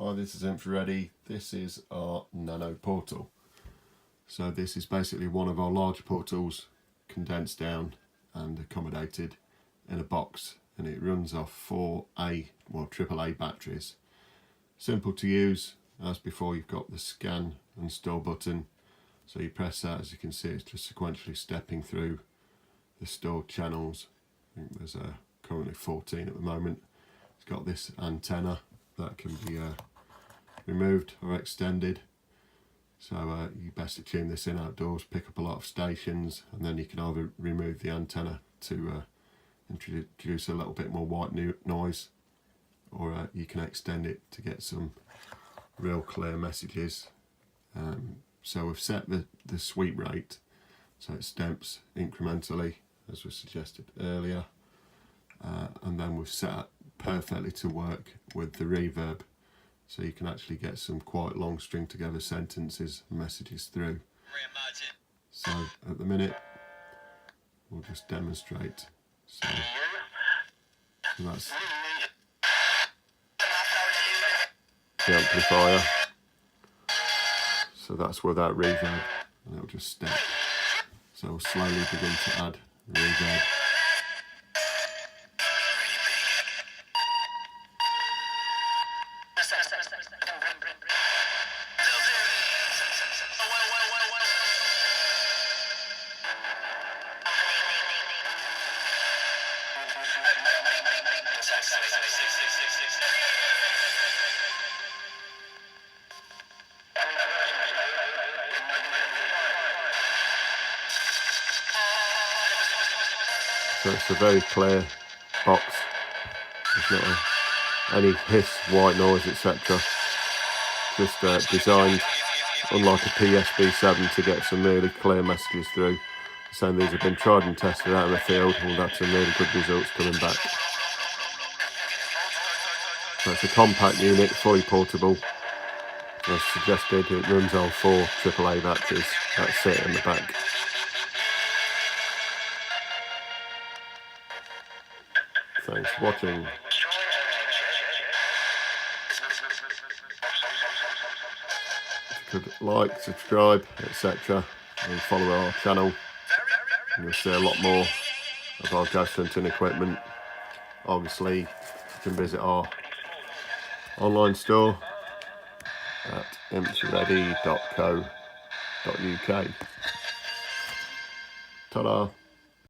Hi, this is Infraready. This is our Nanoportal. So this is basically one of our larger portals condensed down and accommodated in a box, and it runs off 4 AAA batteries. Simple to use. As before, you've got the scan and store button, so you press that. As you can see, it's just sequentially stepping through the stored channels. I think there's currently 14 at the moment. It's got this antenna that can be removed or extended, so you best to tune this in outdoors, pick up a lot of stations, and then you can either remove the antenna to introduce a little bit more white noise, or you can extend it to get some real clear messages. So we've set the sweep rate so it steps incrementally as was suggested earlier, and then we've set it perfectly to work with the reverb, so you can actually get some quite long string together sentences and messages through. So at the minute we'll just demonstrate. So that's the amplifier, so that's without reverb, and it'll just step. So we'll slowly begin to add reverb. So it's a very clear box. There's not any hiss, white noise, etc. Just designed, unlike a PSB7, to get some really clear messages through. Saying these have been tried and tested out in the field, and that's some really good results coming back. So it's a compact unit, fully portable. As suggested, it runs on 4 AAA batteries that sit in the back. Thanks for watching. If you could like, subscribe, etc., and follow our channel, and you'll see a lot more of our gas hunting equipment. Obviously, you can visit our online store at infraready.co.uk. Ta-da!